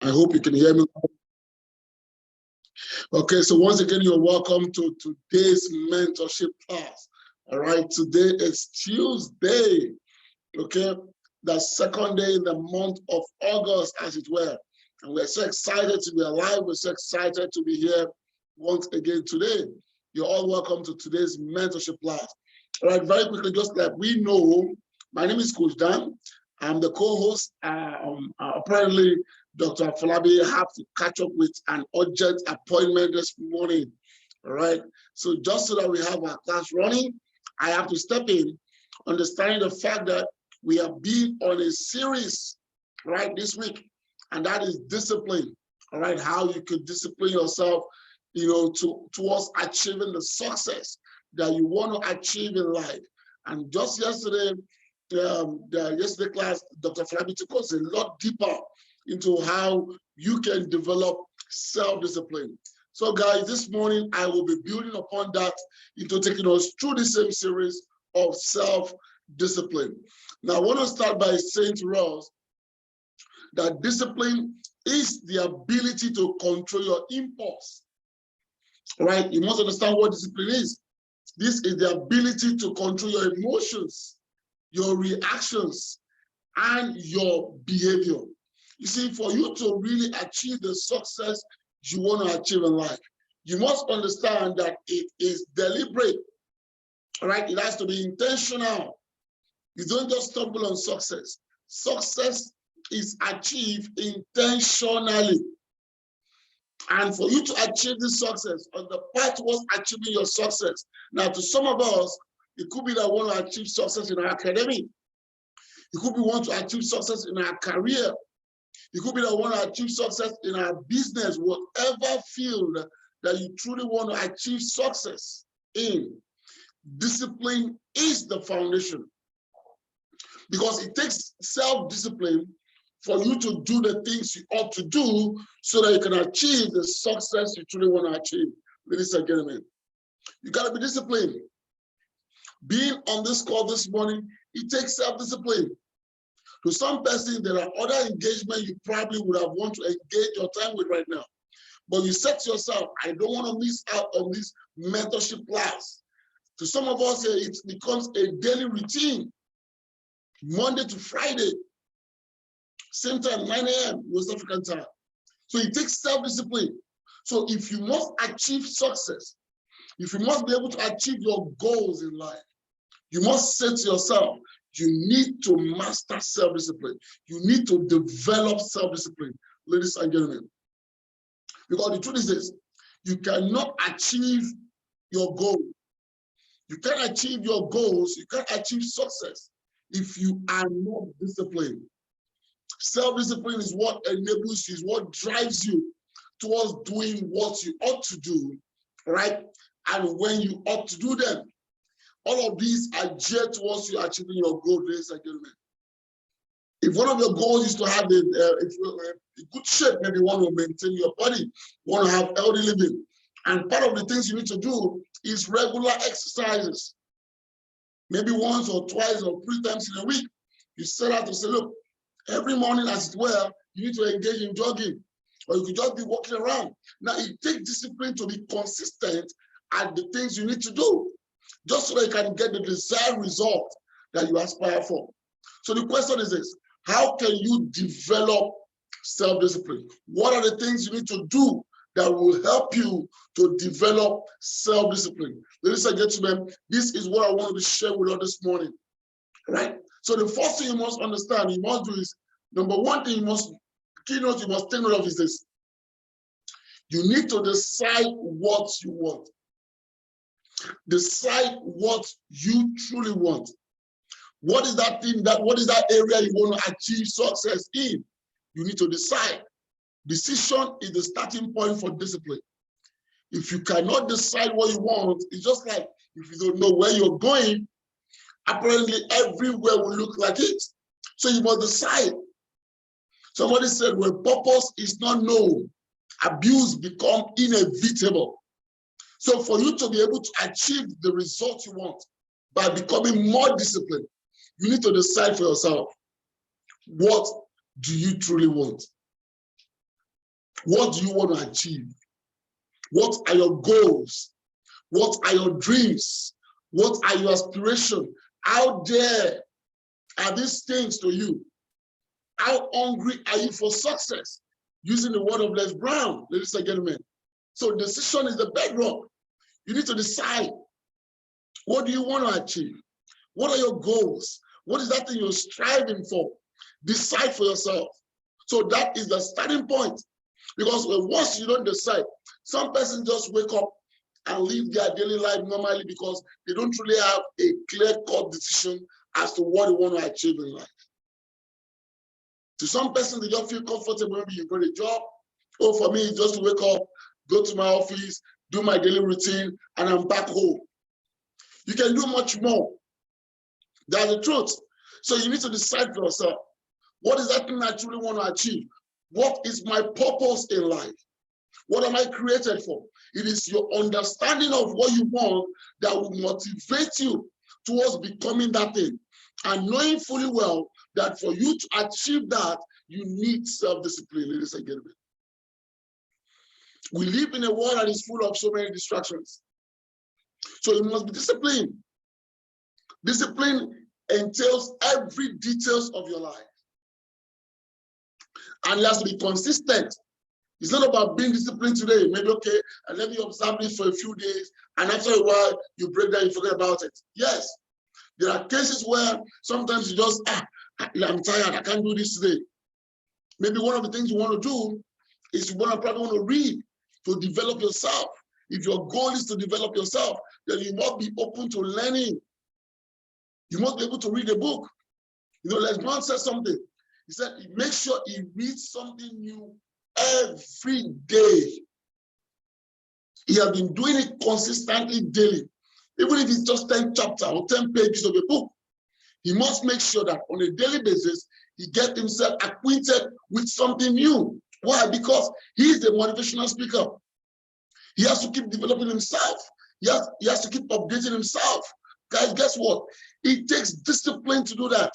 I hope you can hear me. Okay, so once again, you're welcome to today's mentorship class. All right, today is Tuesday, okay? The second day in the month of August, as it were. And we're so excited to be alive. We're so excited to be here once again today. You're all welcome to today's mentorship class. All right, very quickly, just like we know, my name is Coach Dan. I'm the co-host. Apparently, Dr. Afolabi have to catch up with an urgent appointment this morning. All right. So just so that we have our class running, I have to step in, understanding the fact that we have been on a series, right, this week, and that is discipline. All right, how you could discipline yourself, towards achieving the success that you want to achieve in life. And just yesterday, yesterday class, Dr. Afolabi took us a lot deeper into how you can develop self-discipline. So guys, this morning I will be building upon that into taking us through the same series of self-discipline. Now I want to start by saying to us that discipline is the ability to control your impulse. Right? You must understand what discipline is. This is the ability to control your emotions, your reactions, and your behavior. You see, for you to really achieve the success you want to achieve in life, you must understand that it is deliberate, right? It has to be intentional. You don't just stumble on success. Success is achieved intentionally. And for you to achieve this success, on the path towards achieving your success, now to some of us, it could be that we want to achieve success in our academy. It could be we want to achieve success in our career. It could be that we want to achieve success in our business, whatever field that you truly want to achieve success in. Discipline is the foundation, because it takes self-discipline for you to do the things you ought to do so that you can achieve the success you truly want to achieve. Ladies and gentlemen, you got to be disciplined. Being on this call this morning, it takes self-discipline. To some person, there are other engagements you probably would have wanted to engage your time with right now. But you said to yourself, I don't want to miss out on this mentorship class. To some of us, it becomes a daily routine, Monday to Friday, same time, 9 a.m. West African time. So it takes self-discipline. So if you must achieve success, if you must be able to achieve your goals in life, you must say to yourself, you need to master self-discipline. You need to develop self-discipline, ladies and gentlemen. Because the truth is this, you cannot achieve your goal. You can't achieve your goals, you can't achieve success if you are not disciplined. Self-discipline is what enables you, is what drives you towards doing what you ought to do, right? And when you ought to do them. All of these are geared towards you achieving your goal, ladies and gentlemen. If one of your goals is to have a good shape, maybe you want to maintain your body, you want to have healthy living, and part of the things you need to do is regular exercises. Maybe once or twice or 3 times in a week, you set out to say, look, every morning as it were, you need to engage in jogging, or you could just be walking around. Now, it takes discipline to be consistent at the things you need to do, just so that you can get the desired result that you aspire for. So the question is this, how can you develop self-discipline? What are the things you need to do that will help you to develop self-discipline? Ladies and gentlemen, this is what I wanted to share with you this morning, right? So the first thing you must understand, you must do is, number one thing you must take note of is this. You need to decide what you want. Decide what you truly want. What is that thing, what is that area you want to achieve success in? You need to decide. Decision is the starting point for discipline. If you cannot decide what you want, it's just like if you don't know where you're going, apparently everywhere will look like it. So you must decide. Somebody said, when purpose is not known, abuse becomes inevitable. So for you to be able to achieve the result you want by becoming more disciplined, you need to decide for yourself, what do you truly want? What do you want to achieve? What are your goals? What are your dreams? What are your aspirations? How dear are these things to you? How hungry are you for success? Using the word of Les Brown, ladies and gentlemen. So decision is the bedrock. You need to decide, what do you want to achieve? What are your goals? What is that thing you're striving for? Decide for yourself. So that is the starting point. Because once you don't decide, some persons just wake up and live their daily life normally because they don't really have a clear-cut decision as to what they want to achieve in life. To some persons, they just feel comfortable. Maybe you got a job. Oh, for me, it's just to wake up, go to my office, do my daily routine, and I'm back home. You can do much more. That's the truth. So you need to decide for yourself. What is that thing I truly want to achieve? What is my purpose in life? What am I created for? It is your understanding of what you want that will motivate you towards becoming that thing. And knowing fully well that for you to achieve that, you need self-discipline, ladies and gentlemen. We live in a world that is full of so many distractions. So you must be disciplined. Discipline entails every details of your life. And you have to be consistent. It's not about being disciplined today. Maybe, okay, and let me observe this for a few days, and after a while, you break down, you forget about it. Yes, there are cases where sometimes you just, I'm tired, I can't do this today. Maybe one of the things you want to do is you probably want to read to develop yourself. If your goal is to develop yourself, then you must be open to learning. You must be able to read a book. You know, Les Brown said something. He said, make sure he reads something new every day. He has been doing it consistently daily. Even if it's just 10 chapters or 10 pages of a book, he must make sure that on a daily basis, he gets himself acquainted with something new. Why? Because he is a motivational speaker. He has to keep developing himself. He has to keep updating himself. Guys, guess what? It takes discipline to do that.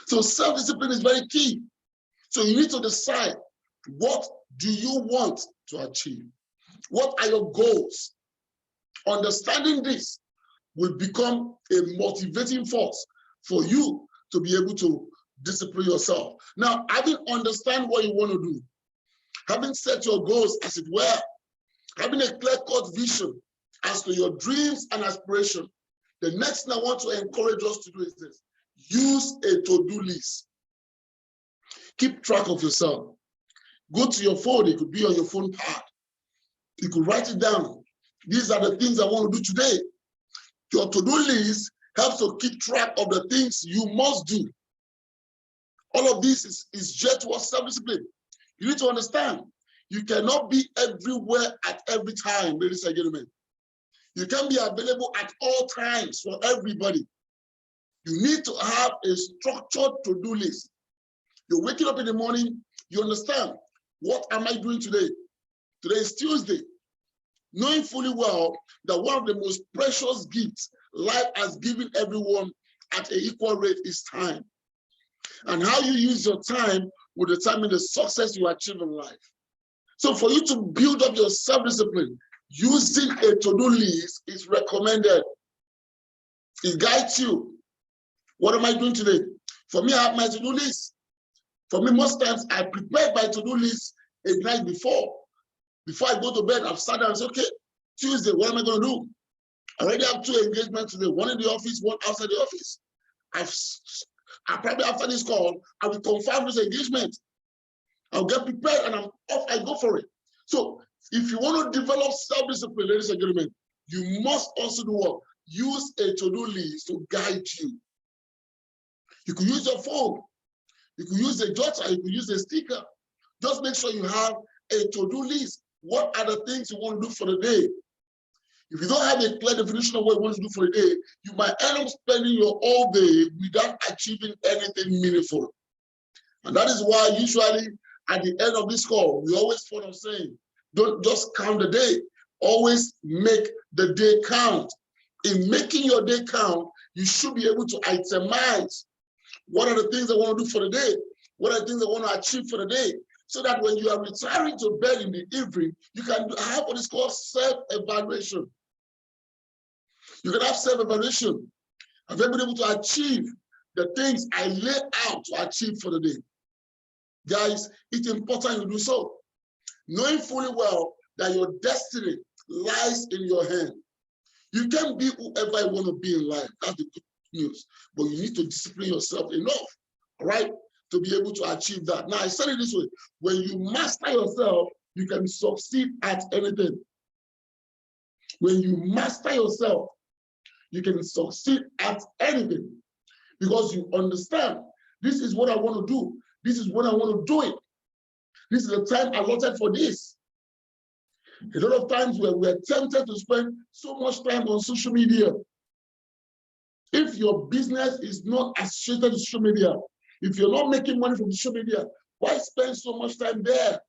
So self-discipline is very key. So you need to decide, what do you want to achieve? What are your goals? Understanding this will become a motivating force for you to be able to discipline yourself. Now, having understand what you want to do, having set your goals, as it were, having a clear-cut vision as to your dreams and aspirations, the next thing I want to encourage us to do is this: use a to-do list. Keep track of yourself. Go to your phone. It could be on your phone pad. You could write it down. These are the things I want to do today. Your to-do list helps to keep track of the things you must do. All of this is just towards self-discipline. You need to understand, you cannot be everywhere at every time, ladies and gentlemen. You can be available at all times for everybody. You need to have a structured to-do list. You're waking up in the morning, you understand, what am I doing today? Today is Tuesday. Knowing fully well that one of the most precious gifts life has given everyone at an equal rate is time. And how you use your time will determine the success you achieve in life. So for you to build up your self-discipline, using a to-do list is recommended. It guides you. What am I doing today? For me, I have my to-do list. For me, most times, I prepare my to-do list a night before. Before I go to bed, I've sat down and said, okay, Tuesday, what am I going to do? I already have 2 engagements today, one in the office, one outside the office. I probably after this call, I will confirm this engagement. I'll get prepared and I'm off, I go for it. So if you want to develop self-discipline, ladies and gentlemen, you must also do what? Use a to-do list to guide you. You could use your phone. You could use a jotter. You could use a sticker. Just make sure you have a to-do list. What are the things you want to do for the day? If you don't have a clear definition of what you want to do for the day, you might end up spending your whole day without achieving anything meaningful. And that is why usually at the end of this call, we always fall on saying, don't just count the day, always make the day count. In making your day count, you should be able to itemize what are the things I want to do for the day, what are the things I want to achieve for the day. so that when you are retiring to bed in the evening, you can have what is called self-evaluation. You can have self-evaluation. Have I been able to achieve the things I lay out to achieve for the day? Guys, it's important you do so. Knowing fully well that your destiny lies in your hand. You can be whoever you want to be in life. That's the good news. But you need to discipline yourself enough, all right, to be able to achieve that. Now, I said it this way. When you master yourself, you can succeed at anything. When you master yourself, you can succeed at anything. Because you understand, this is what I want to do. This is when I want to do it. This is the time allotted for this. A lot of times we're tempted to spend so much time on social media. If your business is not associated with social media, if you're not making money from social media, why spend so much time there?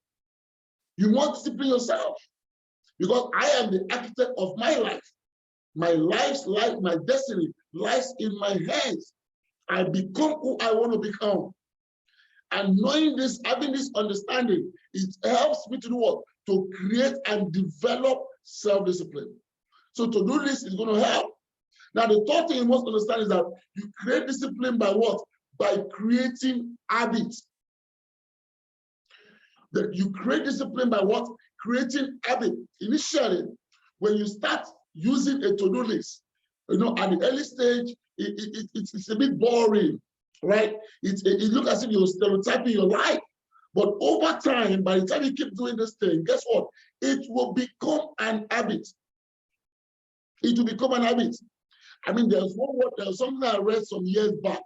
You must discipline yourself. Because I am the architect of my life. My life's life, my destiny lies in my hands. I become who I want to become. And knowing this, having this understanding, it helps me to do what? To create and develop self-discipline. So to do this is going to help. Now, the third thing you must understand is that you create discipline by what? By creating habits. That you create discipline by what? Creating habit. Initially, when you start using a to-do list, at the early stage, it's a bit boring, right? It looks as if you're stereotyping your life. But over time, by the time you keep doing this thing, guess what? It will become an habit. It will become an habit. I mean, there's something I read some years back,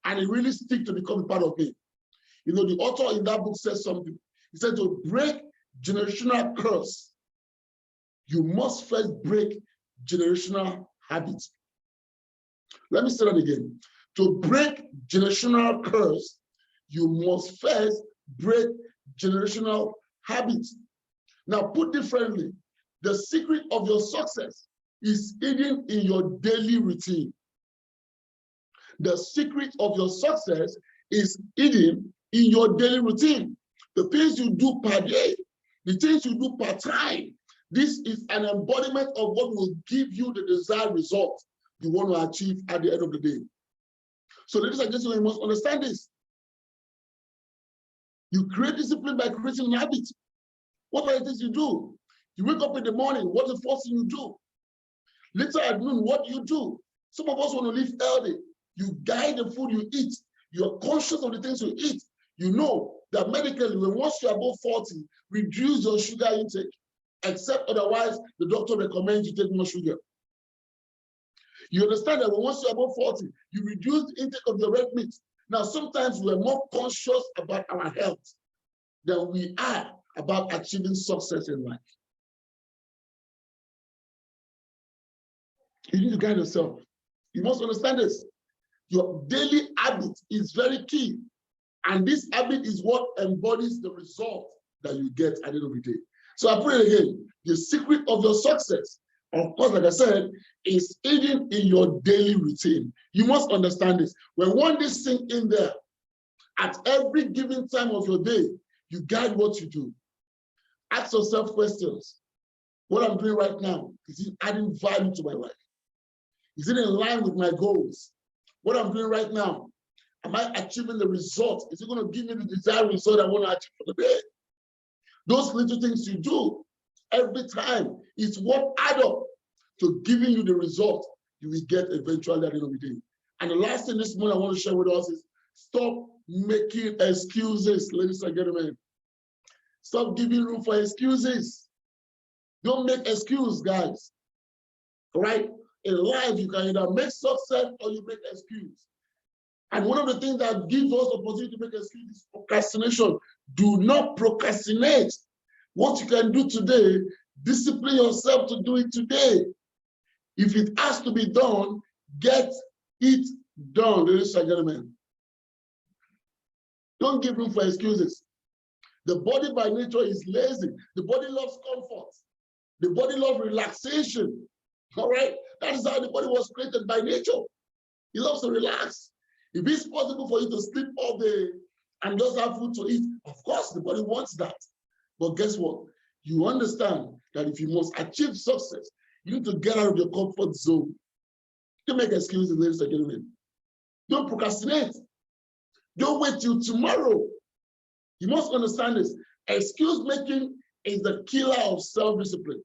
and it really sticks to become a part of me. The author in that book says something. He said to break generational curse, you must first break generational habits. Let me say that again. To break generational curse, you must first break generational habits. Now, put differently, the secret of your success is hidden in your daily routine. The secret of your success is hidden in your daily routine. The things you do per day, the things you do per time, this is an embodiment of what will give you the desired result you want to achieve at the end of the day. So ladies and gentlemen, you must understand this. You create discipline by creating an habit. What are the things you do? You wake up in the morning, what's the first thing you do? Later at noon, what do you do? Some of us want to live healthy. You guide the food you eat. You're conscious of the things you eat. You know that medically, when once you're above 40, reduce your sugar intake, except otherwise, the doctor recommends you take more sugar. You understand that when once you're above 40, you reduce the intake of your red meat. Now, sometimes we're more conscious about our health than we are about achieving success in life. You need to guide yourself. You must understand this. Your daily habit is very key. And this habit is what embodies the result that you get at the end of the day. So I put it again. The secret of your success, of course, like I said, is hidden in your daily routine. You must understand this. When one day sink in there, at every given time of your day, you guide what you do. Ask yourself questions. What I'm doing right now, is it adding value to my life? Is it in line with my goals? What I'm doing right now, am I achieving the result? Is it going to give me the desired result I want to achieve for the day? Those little things you do every time is what add up to giving you the result you will get eventually at the end of the day. And the last thing this morning I want to share with us is stop making excuses, ladies and gentlemen. Stop giving room for excuses. Don't make excuses, guys. All right? In life, you can either make success or you make excuse. And one of the things that gives us the opportunity to make excuses is procrastination. Do not procrastinate. What you can do today, discipline yourself to do it today. If it has to be done, get it done, ladies and gentlemen. Don't give room for excuses. The body by nature is lazy. The body loves comfort. The body loves relaxation. All right? That is how the body was created by nature. It loves to relax. If it's possible for you to sleep all day and just have food to eat, Of course, the body wants that. But guess what? You understand that if you must achieve success, you need to get out of your comfort zone. Don't make excuses, ladies and gentlemen. Don't procrastinate. Don't wait till tomorrow. You must understand this. Excuse making is the killer of self-discipline.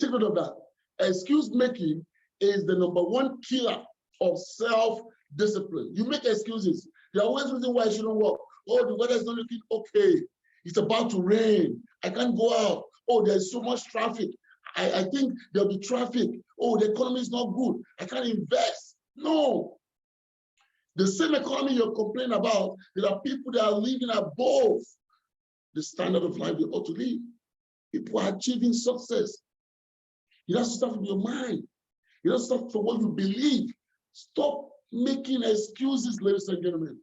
Take note of that. Excuse making is the #1 killer of self-discipline. You make excuses. There are always reasons why I shouldn't work. Oh, the weather is not looking okay. It's about to rain. I can't go out. Oh, there's so much traffic. I think there'll be traffic. Oh, the economy is not good. I can't invest. No. The same economy you're complaining about, there are people that are living above the standard of life they ought to live. People are achieving success. You have to start from your mind. You have to start from what you believe. Stop making excuses, ladies and gentlemen.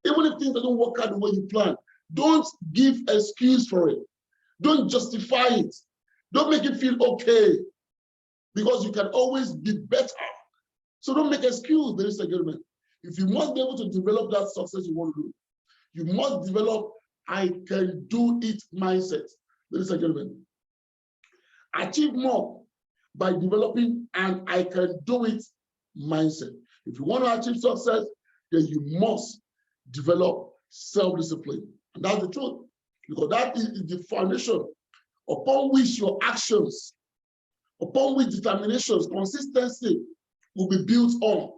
Even if things don't work out the way you plan, don't give excuse for it. Don't justify it. Don't make it feel okay, because you can always be better. So don't make excuse, ladies and gentlemen. If you must be able to develop that success you want to do, you must develop I can do it mindset, ladies and gentlemen. Achieve more by developing an I can do it mindset. If you want to achieve success, then you must develop self-discipline. And that's the truth, because that is the foundation upon which your actions, upon which determinations, consistency will be built on.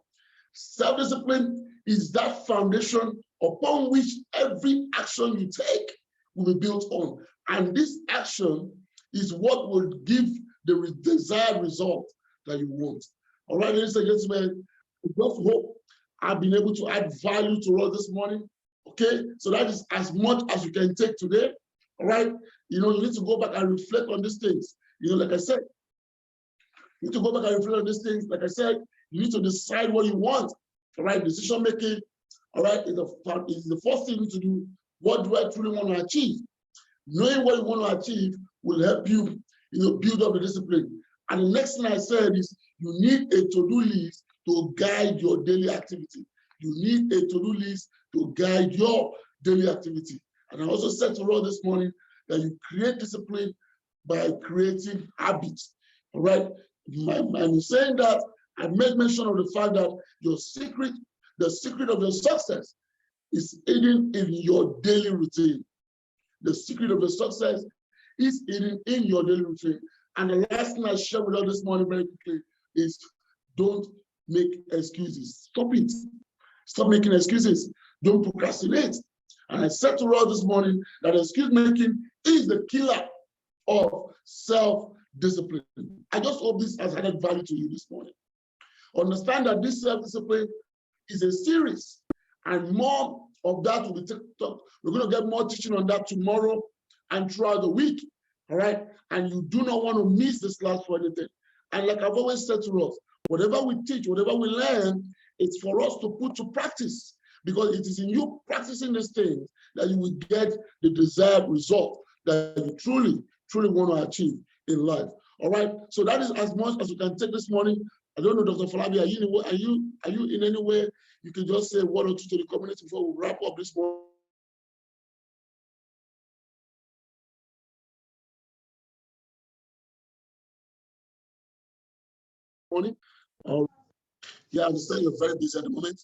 Self-discipline is that foundation upon which every action you take will be built on. And this action is what will give the desired result that you want. All right, ladies and gentlemen, I just hope I've been able to add value to us this morning. Okay, so that is as much as you can take today. All right, you need to go back and reflect on these things. Like I said, you need to go back and reflect on these things. Like I said, you need to decide what you want. All right, decision making. All right, is the first thing you need to do. What do I truly want to achieve? Knowing what you want to achieve will help you, build up the discipline. And the next thing I said is you need a to-do list to guide your daily activity. You need a to-do list to guide your daily activity. And I also said to Rod this morning that you create discipline by creating habits. All right. And in saying that, I made mention of the fact that the secret of your success is hidden in your daily routine. The secret of your success is hidden in your daily routine. And the last thing I share with you this morning very quickly is don't make excuses. Stop it. Stop making excuses. Don't procrastinate. And I said to Rod this morning that excuse making is the killer of self-discipline. I just hope this has added value to you this morning. Understand that this self-discipline is a series, and more of that will be taught. We're going to get more teaching on that tomorrow and throughout the week. All right. And you do not want to miss this class for anything. And like I've always said to us, whatever we teach, whatever we learn, it's for us to put to practice, because it is in you practicing these things that you will get the desired result that you truly want to achieve in life. All right. So that is as much as you can take this morning. I don't know, Dr. Falabi, are you in any way you can just say one or two to the community before we wrap up this morning? Yeah, I understand you're very busy at the moment.